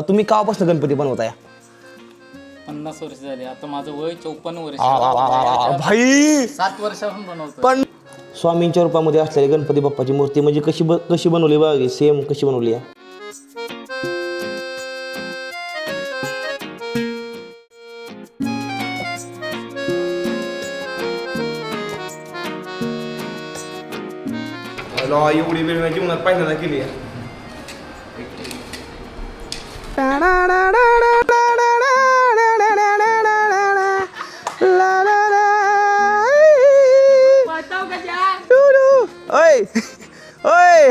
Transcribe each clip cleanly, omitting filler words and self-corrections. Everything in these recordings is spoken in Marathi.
तुम्ही कावापासून गणपती बनवताय? 50 वर्ष झाली. आता माझं वय 54 वर्ष. भाई 7 वर्षापासून बनवतो. पण स्वामींच्या रूपामध्ये असलेली गणपती बाप्पाची मूर्ती म्हणजे कशी बनवली बघा, सेम कशी बनवली आहे. एवढी वेळ माझ्या जीवनात पहिल्यांदा केली आहे. ओय ओय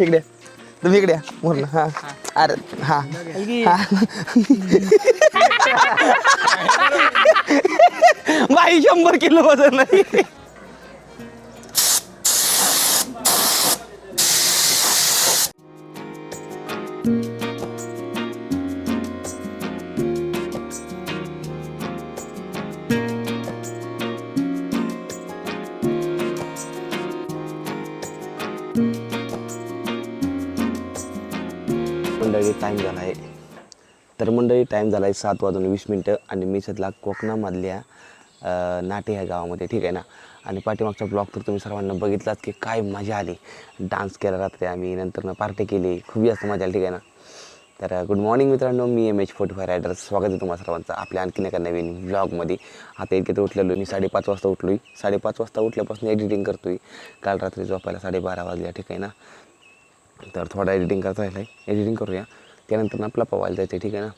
इकडे तुम्ही इकडे म्हणून हा अरे हा बाई 100 किलो वजन नाही. मंडळी टाईम झाला आहे. तर मंडळी टाईम झाला आहे 7:20 आणि मी सध्या कोकणामधल्या नाटे ह्या गावामध्ये, ठीक आहे ना. आणि पाठीमागचा ब्लॉग तर तुम्ही सर्वांना बघितलात की काय मजा आली. डान्स केला रात्री आम्ही, नंतर पार्टी केली, खूप जास्त मजा आली, ठीक आहे ना. तर गुड मॉर्निंग मित्रांनो, मी MH45 रायडर, स्वागत आहे तुम्हाला सर्वांचं आपल्या आणखीन एका नवीन ब्लॉगमध्ये. आता इतके उठलेलो मी 5:30 वाजता उठलो. 5:30 वाजता उठल्यापासून एडिटिंग करतो आहे. काल रात्री झोपायला 12:30 वाजल्या, ठीक आहे ना. तर थोडा एडिटिंग करता राहिला आहे, एडिटिंग करूया. त्यानंतर आपला पोवायला जायचं आहे, ठीक आहे ना.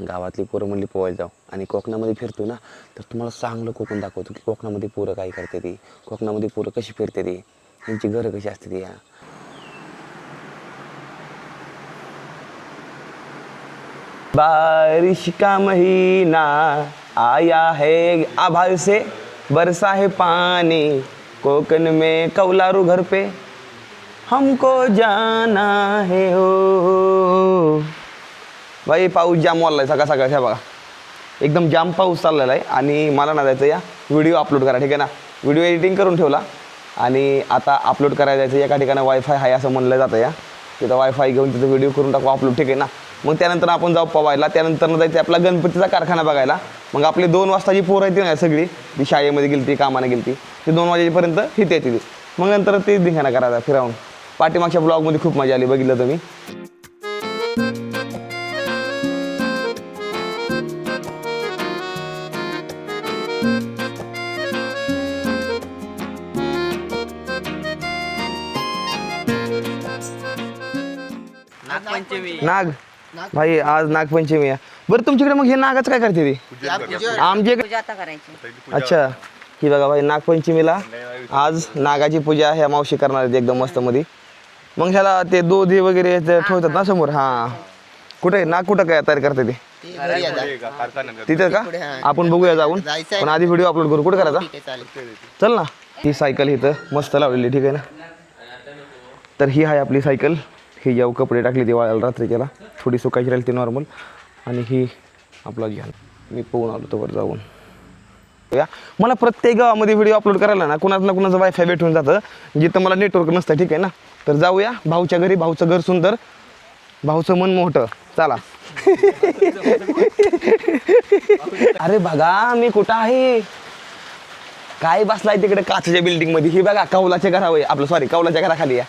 गावातली पोरं म्हणली पोवायला जाऊ. आणि कोकणामध्ये फिरतो ना, तर तुम्हाला चांगलं कोकण दाखवतो की कोकणामध्ये पोरं काय करते ती, कोकणामध्ये पोरं कशी फिरते ती, त्यांची घरं कशी असते ती. बारिश का महीना आया है, आभाळ से बरसा है पानी, कोकण में कौलारू घर पे हमको जाना है हो. भाई पाऊस जाम वाढलाय सकाळ सकाळ, हे बघा एकदम जाम पाऊस चाललेला आहे. आणि मला ना जायचं या व्हिडिओ अपलोड करा, ठीक आहे ना. व्हिडिओ एडिटिंग करून ठेवला आणि आता अपलोड करायला जायचं. एका ठिकाणी वायफाय आहे असं म्हणलं जातं या, तिथं वायफाय घेऊन तिथं व्हिडिओ करून टाकू अपलोड, ठीक आहे ना. मग त्यानंतर आपण जाऊ पवायला. त्यानंतर जायचं आपला गणपतीचा कारखाना बघायला. मग आपली 2 वाजताची पोरं येते ना सगळी, ती शाळेमध्ये गेली ती कामाने गेली ती 2 वाजेपर्यंत इथे येते. मग नंतर ते धिंगाणा करायचा फिरावून. पाठीमागच्या ब्लॉगमध्ये खूप मजा आली, बघितलं तुम्ही. नाग भाई आज नागपंचमी आहे. बरं तुमच्याकडे मग हे नागाच काय करते ती? आमच्याकडे अच्छा ही बघा भाई, नागपंचमीला आज नागाची पूजा ह्या मावशी करणार आहेत एकदम मस्त मध्ये. मग ह्याला ते दूध वगैरे ठेवतात ना समोर. हा कुठे नाग कुठं काय तयार करते ते तिथं का? आपण बघूया जाऊन, पण आधी व्हिडिओ अपलोड करू. कुठे करायचा चल ना. ही सायकल इथं मस्त लावलेली, ठीक आहे ना. तर ही आहे आपली सायकल. ही जेव्हा कपडे टाकले ते वाळायला रात्रीच्याला, थोडी सुकायची राहिली ती नॉर्मल. आणि ही आपला घ्या, मी पोहून आलो तोवर जाऊन या. मला प्रत्येक गावामध्ये व्हिडिओ अपलोड करायला ना कुणाचं ना कुणाचं वायफाय भेटून जातं जिथं मला नेटवर्क नसतं, ठीक आहे ना. तर जाऊया भाऊच्या घरी. भाऊचं घर सुंदर, भाऊचं मन मोठं. चला. अरे बघा मी कुठं आहे, काय बसलाय तिकडे काचेच्या बिल्डिंग मध्ये. ही बघा कौलाच्या घरावर आपलं, सॉरी कौलाच्या घराखाली या.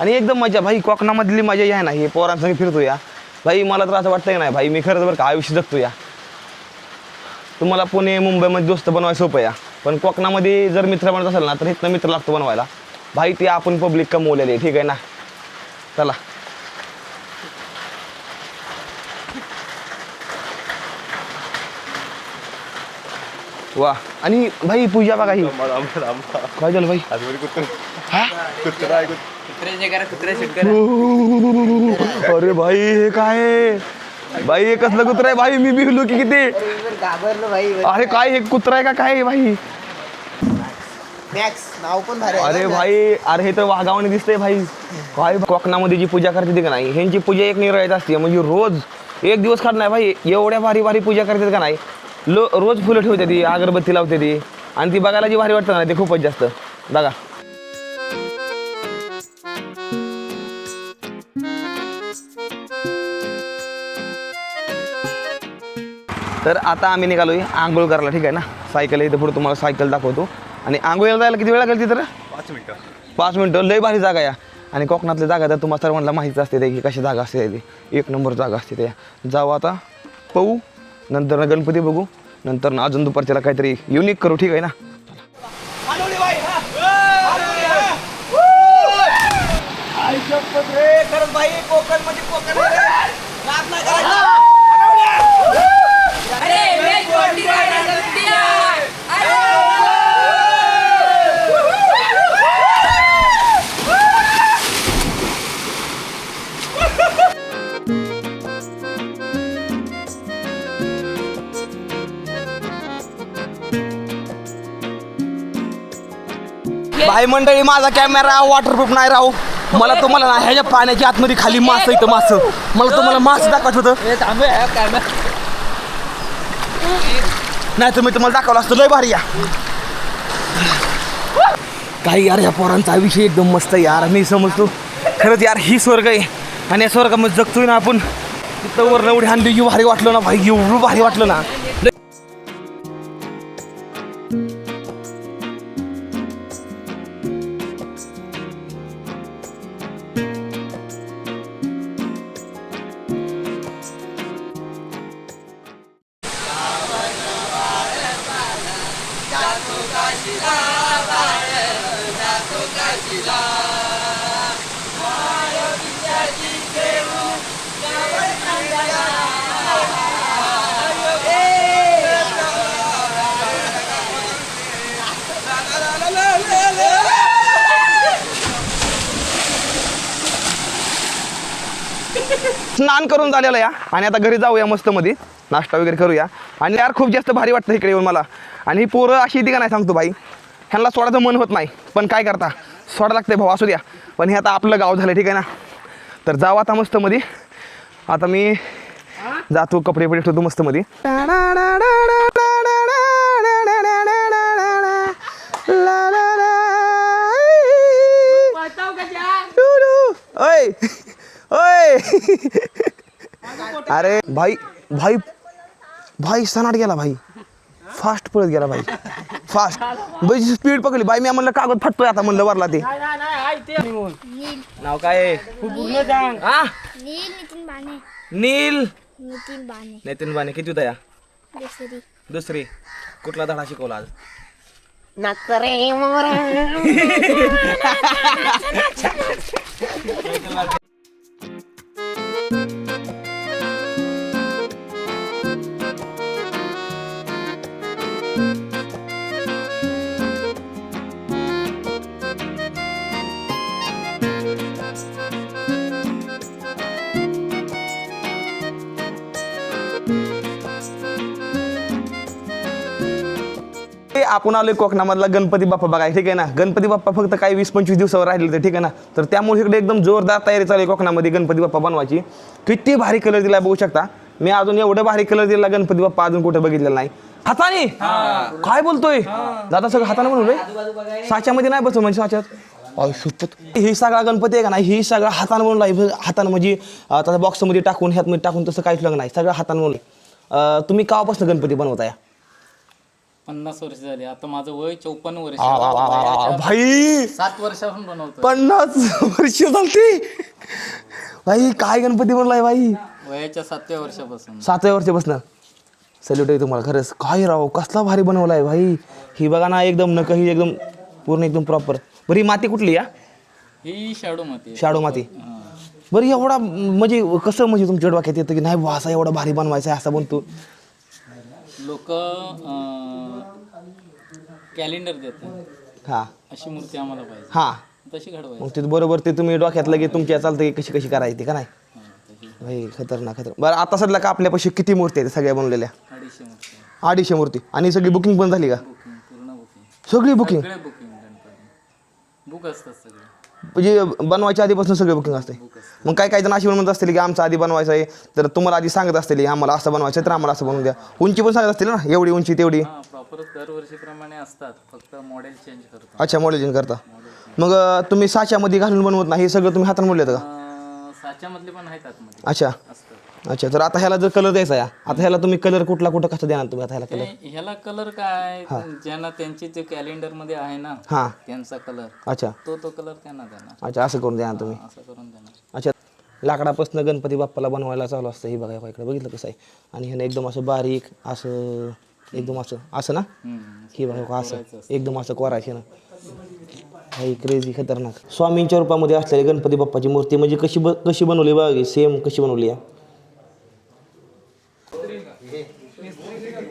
आणि एकदम मजा भाई, कोकणामधली मजा ही आहे ना, ही पोरांसंग फिरतो या भाई. मला तर असं वाटतंय नाही भाई, मी खरंच बरं का आयुष्य जगतो या. तुम्हाला पुणे मुंबईमध्ये दोस्त बनवायला सोपं या, पण कोकणामध्ये जर मित्र बनत असेल ना तर इथनं मित्र लागतो बनवायला भाई. ते आपण पब्लिक कमवलेले, ठीक आहे ना. चला वा. आणि भाई पूजा बघा ही काय झालं भाई. अरे भाई हे काय भाई, हे कसलं कुत्र आहे भाई. मी बिहलो की किती घाबरलो भाई. अरे काय हे कुत्र आहे का काय भाई. नाव पण भारी. अरे भाई, अरे हे तर वाघावाने दिसतंय भाई. काय कोकणामध्ये जी पूजा करते ती का नाही, ह्यांची पूजा एक निराळीच असते. म्हणजे रोज एक दिवस खात नाही भाई, एवढ्या भारी भारी पूजा करतात का नाही. रोज फुलं ठेवते ती, अगरबत्ती लावते ती. आणि ती बघायला जी भारी वाटतं ना ते खूपच जास्त. बघा तर आता आम्ही निघालोय आंघोळ करायला, ठीक आहे ना. सायकल इथे पुढे तुम्हाला सायकल दाखवतो. आणि आंघोळीला जायला किती वेळ लागेल तिथं? 5 मिनटं. लय भारी जागा या. आणि कोकणातली जागा तर तुम्हाला सर्वांना माहिती असते ते की कशी जागा असते ती. एक नंबर जागा असते त्या. जाऊ आता पाहू, नंतर गणपती बघू, नंतर अजून दुपारच्याला काहीतरी युनिक करू, ठीक आहे ना. भाई मंडळी, माझा कॅमेरा वॉटरप्रूफ नाही राहू. मला तुम्हाला ना ह्याच्या पाण्याच्या आतमध्ये खाली मास इथं मास, मला तुम्हाला मास दाखवायचं होतं. नाही तर मी तुम्हाला दाखवलं असतं. लय भारी या काही यार. ह्या पोरांचा विषय एकदम मस्त आहे यार. मी समजतो खरंच यार ही स्वर्ग आहे. आणि या स्वर्गामध्ये जगतोय ना आपण. तिथं वरनं उडी हाणली की भारी वाटलं ना भाई, एवढं भारी वाटलं ना. स्नान करून झालेलं या. आणि आता घरी जाऊया मस्त मध्ये नाश्ता वगैरे करूया. आणि यार खूप जास्त भारी वाटतं इकडे येऊन मला. आणि ही पोरं अशी येते का नाही सांगतो भाई, ह्यांना सोडायचं मन होत नाही, पण काय करता, सोडा लागते भाऊ, असू द्या. पण हे आता आपलं गाव झालं, ठीक आहे ना. तर जाऊ आता मस्त मध्ये. आता मी जातो, कपडे बिपडे ठेवतो मस्त मध्ये. ओय ओय अरे भाई भाई भाई सनाट गेला भाई, फास्ट पळत गेला भाई, फास्ट स्पीड पकडली बाई. मी म्हणलं कागद फटतोय आता, म्हणलं वरला ते. नाव काय आहे? हा? नील नितीन बाने. किती होता या? दुसरी. कुठला धडा शिकवला आज? आपण आलोय कोकणामधला गणपती बाप्पा बघाय, ठीक आहे ना. गणपती बाप्पा फक्त काही 20-25 दिवसावर राहिले तर, ठीक आहे ना. तर त्यामुळे इकडे एकदम जोरदार तयारी चालू आहे कोकणामध्ये गणपती बाप्पा बनवायची. किती भारी कलर दिला बघू शकता. मी अजून एवढं भारी कलर दिला गणपती बाप्पा अजून कुठे बघितलेला नाही. हाताने काय बोलतोय दादा? सगळं हाताने बनवलंय, साच्यामध्ये नाही बसव म्हणजे साच्यात. ही सगळा गणपती आहे का नाही, ही सगळा हाताने बनवलाय. हाताने म्हणजे आता बॉक्समध्ये टाकून ह्यात मध्ये टाकून तसं काहीच लग्न नाही, सगळं हाताने बनवलंय. तुम्ही केव्हापासून गणपती बनवताय? 50 वर्ष झाली. आता माझं वय 54 वर्ष. भाई 7 वर्षापासून बनवतो. 50 वर्ष झालती भाई. काय गणपती बनलाय भाई? वयाच्या 7व्या वर्षापासून. 7व्या वर्षापासून. सॅल्यूट आहे तुम्हाला खरंच. काय राव, कसला भारी बनवलाय भाई. ही बघा ना, एकदम नक ही एकदम पूर्ण एकदम प्रॉपर. बरं ही माती कुठली या? ही शाडू माती. शाडू माती. बरं एवढा म्हणजे कसं म्हणजे तुमच्या डोक्यात येतं की नाही बुवा असा एवढा भारी बनवायचा आहे, असा बनतो? लोक कॅलेंडर देतात, हा अशी मूर्ती आम्हाला पाहिजे, हा. तशी घडवायची. मग ते बरोबर ते तुम्ही डोक्यात लगे तुमच्या चालतं कशी कशी करायची का नाही भाई? खतरनाक खतरनाक. बरं आता सध्या का आपल्यापाशी किती मूर्ती आहेत सगळ्या बनवलेल्या? 250 मूर्ती. 250 मूर्ती. आणि सगळी बुकिंग पण झाली का? बुकिंग, पूर्ण बुकिंग. सगळी बुकिंग सगळे बुकिंग गणपती बुक असतात सगळे. म्हणजे बनवायच्या आधीपासून सगळे बुकिंग असते. मग काही जण अशी म्हणत असतील की आमचं आधी बनवायचं आहे, तर तुम्हाला आधी सांगत असतील आम्हाला असं बनवायचं आहे तर आम्हाला असं बनवून द्या. उंची पण सांगत असतील ना, एवढी उंची तेवढी? हां, प्रॉपर दरवर्षीप्रमाणे असतात, फक्त मॉडेल चेंज करतो. अच्छा, मॉडेलिंग करता. मग तुम्ही साच्यामध्ये घालून बनवत नाही, हे सगळं तुम्ही हाताने बनवलेत का? साच्यामधले पण आहेत आतमध्ये अच्छा असतं. अच्छा. तर आता ह्याला जर कलर द्यायचा आहे, आता ह्याला तुम्ही कलर कुठं कसं देणार तुम्ही आता ह्याला कलर? ह्याला कलर काय ज्यांना त्यांचे जे कॅलेंडर मध्ये आहे ना हां. त्यांचा कलर अच्छा तो कलर त्यांना देणार, अच्छा. असं करून देणार तुम्ही? असं करून देणार. अच्छा. लाकडापासून गणपती बाप्पाला बनवायला चालू असतं. हे बघा इकडे बघितलं कसं आहे. आणि ह्यानं एकदम असं बारीक असं एकदम असं ना, हे बघा असं एकदम असं कोरायचे ना. ही क्रेझी खतरनाक. स्वामींच्या रूपामध्ये असलेली गणपती बाप्पाची मूर्ती म्हणजे कशी बनवली बघा, सेम कशी बनवली आहे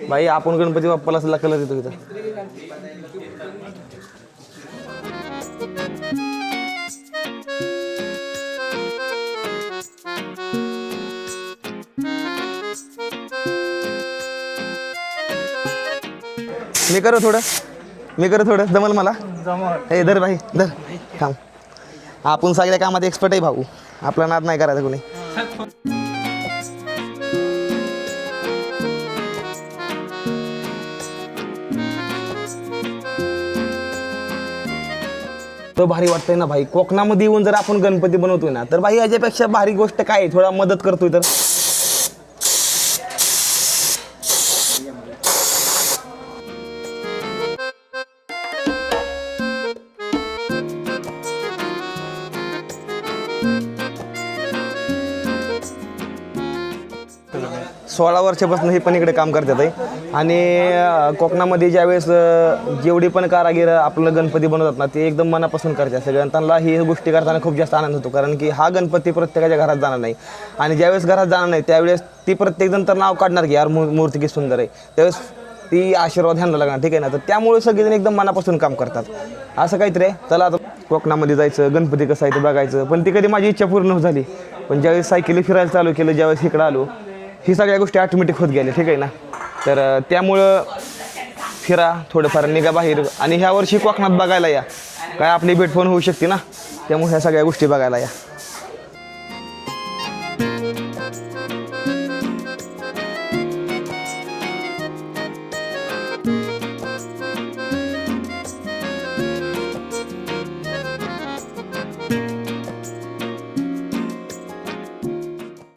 भाई. आपण गणपती बाप्पाला असला कलर देतो तिथं. मी करू थोडं जमल मला. हे धर भाई धर थांब. आपण सगळ्या कामात एक्सपर्ट आहे भाऊ, आपला नाद नाही करायचा कोणी. तो भारी वाटतंय ना भाई. कोकणामध्ये येऊन जर आपण गणपती बनवतोय ना, तर भाई याच्यापेक्षा भारी गोष्ट काय आहे? थोडा मदत करतोय तर. सोळा वर्षापासून हे पण इकडे काम करतात आहे. आणि कोकणामध्ये ज्यावेळेस जेवढी पण कारागीर आपलं गणपती बनवतात ना, ते एकदम मनापासून करतात. सगळ्यांना त्यांना ही गोष्टी करताना खूप जास्त आनंद होतो, कारण की हा गणपती प्रत्येकाच्या घरात जाणार नाही. आणि ज्यावेळेस घरात जाणार नाही त्यावेळेस ती प्रत्येकजण तर नाव काढणार की यार मूर्ती किती सुंदर आहे, त्यावेळेस ती आशीर्वाद ह्यांना लागणार. ठीक आहे ना. तर त्यामुळे सगळेजण एकदम मनापासून काम करतात. असं काहीतरी आहे. चला आता कोकणामध्ये जायचं, गणपती कसं आहे ते बघायचं. पण ती कधी माझी इच्छा पूर्ण झाली. पण ज्यावेळेस सायकली फिरायला चालू केलं, ज्यावेळेस इकडं आलो, ही सगळ्या गोष्टी ऑटोमॅटिक होत गेल्या. ठीक आहे ना. तर त्यामुळं फिरा थोडंफार, निघा बाहेर. आणि ह्या वर्षी कोकणात बघायला या, काय आपली भेट पण होऊ शकते ना, त्यामुळे ह्या सगळ्या गोष्टी बघायला या.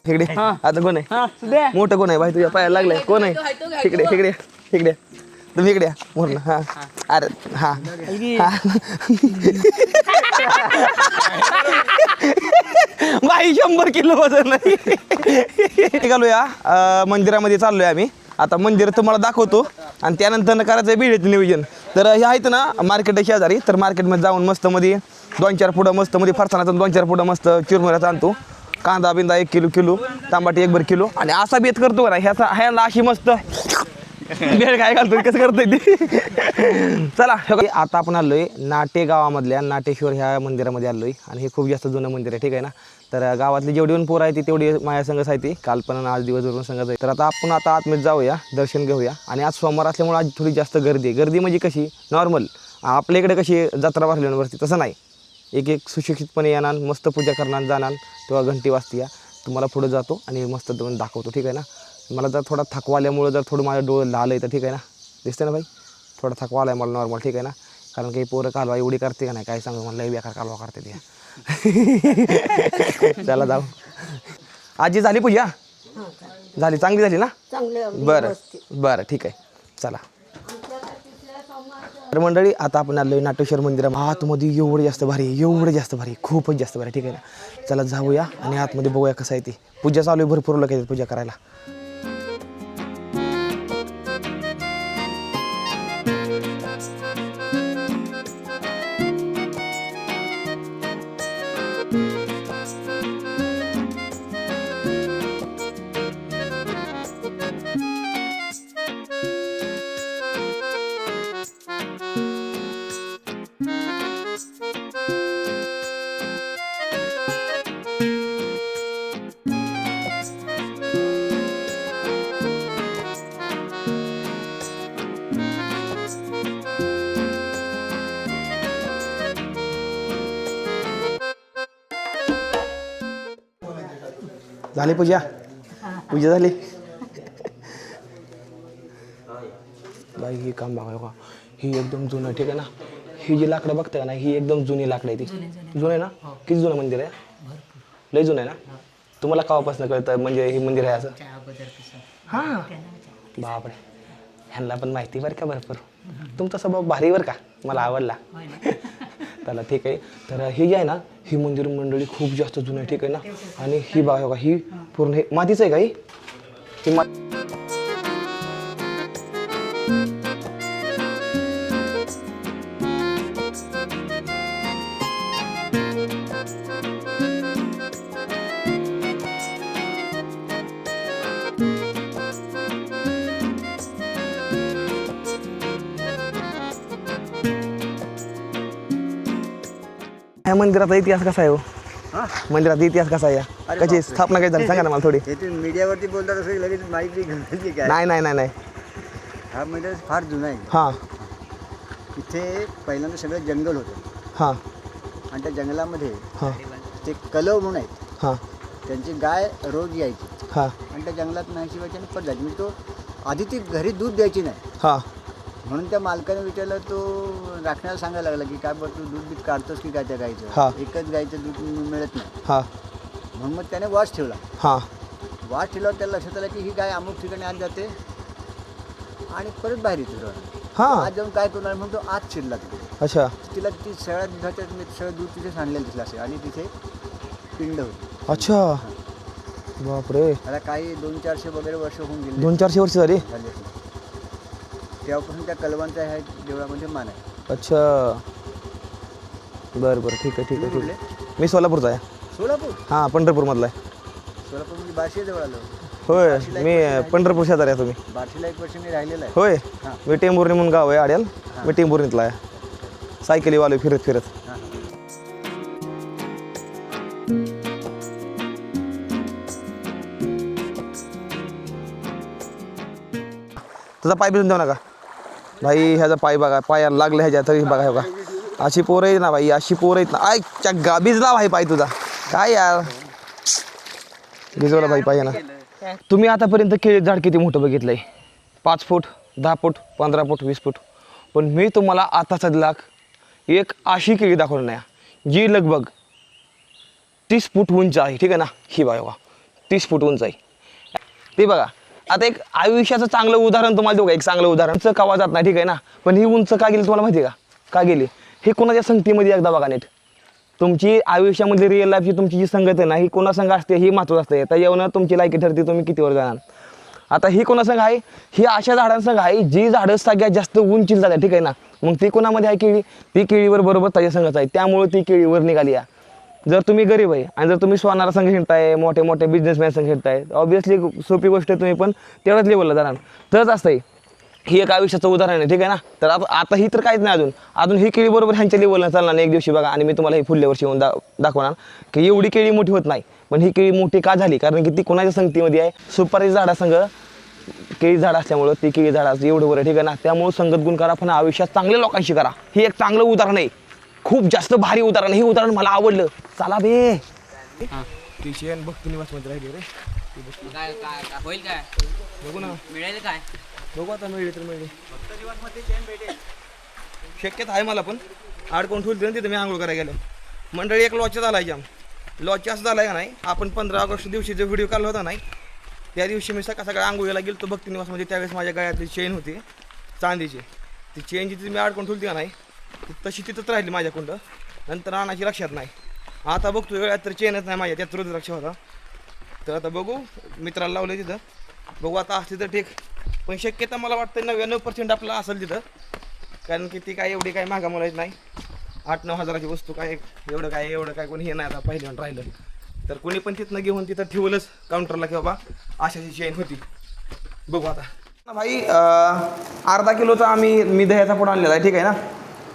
इकडे आता कोण आहे मोठं? कोण आहे भाई तुझ्या पायाला लागलंय? कोण आहे? इकडे इकडे इकडे तुम्ही इकडे मोठं. हा अरे हा भाई 100 किलो वजन नाही. निघालोया मंदिरामध्ये चाललोय आम्ही. आता मंदिर तुम्हाला दाखवतो आणि त्यानंतर करायचं भेटीचं नियोजन. तर हे आहेत ना मार्केट शेजारी, तर मार्केटमध्ये जाऊन मस्त मध्ये 2-4 पुढं मस्त मध्ये फरसाणाचं 2-4 पुढं मस्त चिरमुऱ्याचं आणतो. कांदा बिंदा 1 किलो टमाटे 1 किलो. आणि असा बेत करतो ना ह्याला अशी मस्त भेळ काय घालतो कसं करतोय ते. चला आता आपण आलोय नाटे गावामधल्या नाटेश्वर ह्या मंदिरामध्ये आलोय. आणि हे खूप जास्त जुनं मंदिर आहे. ठीक आहे ना. तर गावातली जेवढी पण पोरं आहे ती तेवढी माझ्या संघच आहे ती. काल पण आज दिवसभरून संघच आहे. तर आता आपण आतमध्ये जाऊया, दर्शन घेऊया. आणि आज सोमवार असल्यामुळे आज थोडी जास्त गर्दी आहे. गर्दी म्हणजे कशी नॉर्मल आपल्या इकडे कशी जत्रा भरल्यावरती तसं नाही. एक सुशिक्षितपणे येणार, मस्त पूजा करणार, जाणार, तेव्हा घंटी वाजती या तुम्हाला पुढे जातो आणि मस्त तुम्ही दाखवतो. ठीक आहे ना. मला जर थोडा थकवा आल्यामुळं जर थोडं माझं डोळं लाल आहे तर ठीक आहे ना. दिसतं ना भाई, थोडा थकवा आला आहे मला नॉर्मल. ठीक आहे ना. कारण काही पोरं कालवा एवढी करते का नाही काय सांगू, मला लई बेकार कालवा करते ते. चला जाऊ. आजी झाली पूजा? झाली, चांगली झाली ना? बरं बरं ठीक आहे चला. तर मंडळी आता आपण आलो नाटेश्वर मंदिर. आतमध्ये एवढं जास्त भारी खूपच जास्त भारी. ठीक आहे ना. चला जाऊया आणि आतमध्ये बघूया कसं आहे ती पूजा चालू आहे. भरपूर लोक आहेत पूजा करायला. झाली पूजा? पूजा झाली. बाई ही काम बघा का, ही एकदम जुनं आहे. ठीक आहे ना. ही जी लाकडं बघताय ना ही एकदम जुनी लाकडं आहे. ती जुनं आहे ना. किती जुनं मंदिर आहे? लय जुनं आहे ना? तुम्हाला केव्हापासून कळतं म्हणजे हे मंदिर आहे असं? हां बापरे, ह्यांना पण माहिती बरं का भरपूर. तुमचा स्वभाव भारी बरं का, मला आवडला. त्याला ठीक आहे. तर हे जे आहे ना, ही मंदिर मंडळी खूप जास्त जुनं आहे, ठीक आहे ना. आणि ही बघा ही पूर्ण हे मातीचं आहे का ही ह्या मंदिराचा इतिहास कसा आहे हो? मंदिराचा इतिहास कसा आहे? कशी स्थापना काय झाली सांगा ना मला थोडी. मीडियावरती बोलतात असं लगेच माहिती घेतली काय? नाही नाही नाही नाही. हा मंदिर फार जुना आहे. हां इथे पहिल्यांदा सगळं जंगल होतं हां आणि त्या जंगलामध्ये हां ते कलव म्हणून आहेत, हां त्यांची गाय रोज यायची हां आणि त्या जंगलात नाही शिवायची आणि परत जायची. म्हणजे तो आधी ती घरी दूध द्यायची नाही, हां म्हणून त्या मालकाने विचारलं, तो राखण्याला सांगायला लागला की काय बरं तू दूध बीत काढतोस की काय त्या हा. गायचं, एकच गायचं दूध मिळत नाही. हां म्हणून मग त्याने वॉच ठेवला. हां वाट ठेवल्यावर त्याला लक्षात आलं की ही गाय अमुक ठिकाणी आत जाते आणि परत बाहेर येते. हां आज जाऊन काय करणार म्हणून तो आत शिरला तिथे. अच्छा तिला ती सगळ्या दुधाच्या सगळं दूध तिथे सांडलेलं दिसलं असेल आणि तिथे पिंड होती. अच्छा बापरे, आता काही 200-400 वगैरे वर्ष होऊन गेले 200-400 वर्ष झाली. झाले असेल. तेव्हापासून त्या कलवांचा ह्या देवळामध्ये मान आहे. अच्छा बरं बरं ठीक आहे ठीक आहे ठीक आहे. मी सोलापूरचा आहे. सोलापूर? हां पंढरपूरमधला आहे. सोलापूर म्हणजे बार्शी जवळ आलो. होय मी पंढरपूर शेजारी आहे. तुम्ही? बार्शीला 1 वर्ष मी राहिलेला आहे. होय हां. मी टेंभुर्णी म्हणून गाव आहे आड्याल. मी टेंभुर्णीतला आहे. सायकली वालो फिरत फिरत. हां. तुझा पाय भिजून देऊ नका भाई. ह्याचा पाय बघा, पायाला लागलं ह्याच्या तरी बघा. हे बघा अशी पोरं आहेत ना भाई, अशी पोरं आहेत ना. आयच्या भिजला भाई पाय तुझा. काय यार भिजवला भाई पाय ना. तुम्ही आतापर्यंत केळी झाड किती मोठं बघितलंय? 5 फूट, 10 फूट, 15 फूट, 20 फूट. पण मी तुम्हाला आताचा दिलाक एक अशी केळी दाखवणार नाही जी लगभग 30 फूट उंच आहे, ठीक आहे ना. ही बघा 30 फूट उंच आहे. ते बघा आता एक आयुष्याचं चांगलं उदाहरण तुम्हाला देऊ का? एक चांगलं उदाहरण. उंच कवा जात नाही, ठीक आहे ना. पण ही उंच का गेली तुम्हाला माहिती आहे का गेली? हे कोणाच्या संगतीमध्ये एकदा बघा नीट. तुमची आयुष्यामध्ये रिअल लाईफची तुमची जी संगत आहे ना, ही कोणा संघ असते ही महत्त्वाचं असते. त्याच्यावरून तुमची लायकी ठरते तुम्ही कितीवर जाणार. आता ही कोणासंग आहे? ही अशा झाडांसंग आहे जी झाडं सगळ्यात जास्त उंचीला जातात, ठीक आहे ना. मग ती कोणामध्ये आहे केळी? ती केळीवर बरोबर त्याच्या संघच आहे, त्यामुळे ती केळीवर निघाली आहे. जर तुम्ही गरीब आहे आणि जर तुम्ही सोनारा संघ हिंडताय, मोठे मोठे बिझनेसमॅन संघ हिंडताय, ऑब्विसली सोपी गोष्ट आहे, तुम्ही पण तेवढ्याच लेवलला जाणार. तरच असतंय. ही एक आयुष्याचं उदाहरण आहे, ठीक आहे ना. तर आता ही तर काहीच नाही अजून ही केळी बरोबर ह्यांच्या लेवलला चालणार नाही एक दिवशी बघा. आणि मी तुम्हाला ही पुढल्या वर्षी येऊन दाखवणार की एवढी केळी मोठी होत नाही. पण ही केळी मोठी का झाली? कारण की ती कोणाच्या संगतीमध्ये आहे? सुपारी झाडासंग केळी झाड असल्यामुळं ती केळी झाड असते एवढं बरं, ठीक आहे ना. त्यामुळे संगत गुण करा, पण आयुष्यात चांगल्या लोकांशी करा. ही एक चांगलं उदाहरण आहे, खूप जास्त भारी उदाहरण. हे उदाहरण मला आवडलं. चला बे भक्ती निवास मध्ये राहिले रे. काय काय होईल काय? बघू ना, मिळेल काय? बघू आता मिळेल तर मिळेल. शक्यता आहे मला, पण अडकून ठेवली ना तिथं मी आंघोळ करायला गेलो. मंडळी एक लॉचा झाला आहे जाम. लॉचा असं झाला आहे का नाही, आपण 15 ऑगस्ट दिवशी जो व्हिडिओ काढला होता नाही, त्या दिवशी मी सकाळ आंघोळीला गेलो तो भक्ती निवासमध्ये. त्यावेळेस माझ्या गळ्यातली चेन होती चांदीची. ती चेन जिथे मी अडकून ठेवली का नाही, तशी तिथंच राहिली माझ्याकडं. नंतर आणायची लक्षात नाही. आता बघतो वेळात तर चेनच नाही माझ्या, त्यात रुद्राक्ष होता. तर आता बघू, मित्राला लावलं तिथं, बघू आता असली तर ठीक. पण शक्यता मला वाटतं 99% आपलं असेल तिथं, कारण की ती काय एवढी काय महागा मुलायच नाही. 8-9 हजाराची वस्तू काय एवढं काय कोणी हे नाही. आता पहिल्यांदा राहिलं तर कोणी पण तिथनं घेऊन तिथं ठेवलंच काउंटरला की बाबा अशाची चेन होती. बघू आता भाई. अर्धा किलोचा मी दह्याचा पुढं आणलेला आहे, ठीक आहे ना.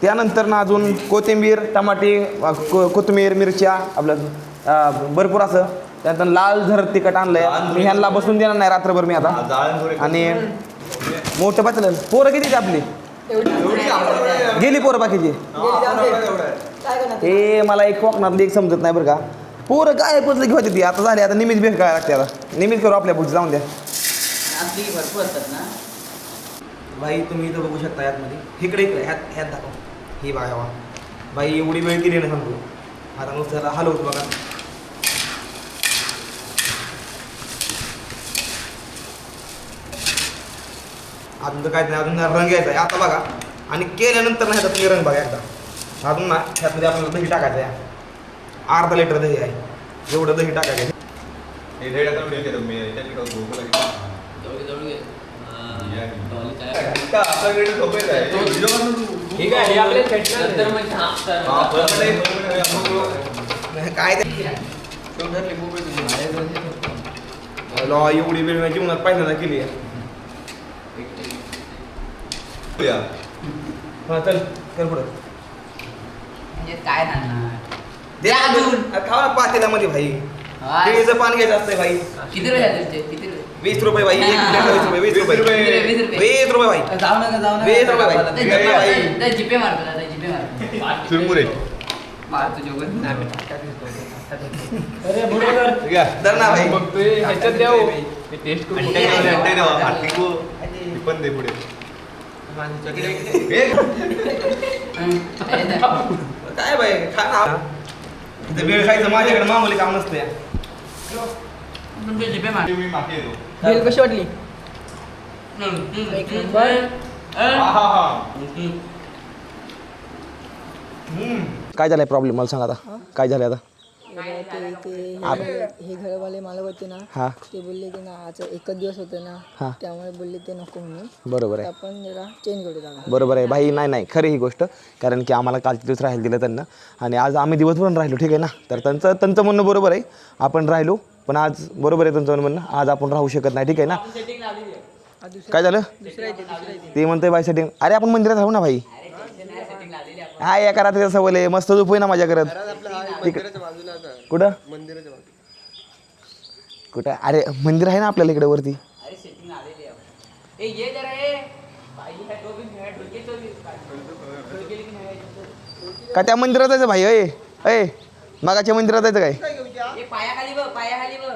त्यानंतर ना अजून कोथिंबीर, टमाटे, कोथिंबीर, मिरच्या आपलं भरपूर असं. त्यानंतर लाल झरड तिखट आणलंय. मी ह्यांना बसून देणार नाही रात्रभर मी आता. आणि मोठं पातळ पोरं किती आपली गेली पोरं बाकीची. हे मला एक कोकणातली एक समजत नाही बरं का. पोरं काय पचलं घेऊ ती आता झाली. आता निमित्त भेट काय लागते, आता निमित्त करू आपल्या पुढे जाऊन द्या. भरपूर असतात ना भाई. तुम्ही इथं बघू शकता यातमध्ये. इकडे ह्यात दाखव. ही बघा भाई, एवढी वेळ केली ना सांगतो. आता नुसतं हलवतो बघा. अजून तर काय नाही, अजून रंग यायचा आहे आता बघा. आणि केल्यानंतर नाही तुम्ही रंग बघा एकदा. अजून ना ह्यातमध्ये आपल्याला दही टाकायचं आहे. अर्धा लिटर दही आहे, एवढं दही टाकायचं आहे. काय लॉ एवढी वेळ माझ्या जीवनात पहिल्यांदा केली आहे. हा चल चल पुढं काय राहणार दे अजून खावा पातेल्यामध्ये भाई. केळीचं पान घ्यायचं असतंय भाई. किती रुपये आहेत ते? 20 रुपये भाई. 20 रुपये 20 रुपये भाई. जाऊ नका 20 रुपये भाई. जिपे मारतो जिपे मारतो मारतो जेवण धर ना भाई. काय भाई खा ना. इथं वेळ खायचं माझ्याकडे मामूली काम नसते. जिपे मार कशी वाटली? काय झालंय प्रॉब्लेम मला सांग आता. काय झालंय आता. हे घरवाले मालक होते ना, हा ते बोलले की ना आज एकच दिवस होते ना, हा त्यामुळे बोलले ते नको म्हणून. बरोबर आहे. आपण जरा चेंज करू जागा. बरोबर आहे भाई. नाही नाही खरी ही गोष्ट. कारण की आम्हाला कालचे दिवस राहायला दिलं त्यांना आणि आज आम्ही दिवसभर राहिलो. ठीक आहे ना. तर त्यांचं म्हणणं बरोबर आहे. आपण राहिलो पण आज बरोबर आहे त्यांचं म्हणणं. आज आपण राहू शकत नाही. ठीक आहे ना. काय झालं ते म्हणतंय बाई सेटिंग. अरे आपण मंदिरात राहू ना भाई. हा एका रात्रीचा सवय मस्त झोप आहे ना माझ्या घरात. कुठं कुठं. अरे मंदिर आहे ना आपल्याला इकडे वरती. का त्या मंदिरात जायचं भाई. अय अय मागाच्या मंदिरात जायचं काय. पायाखाली बघ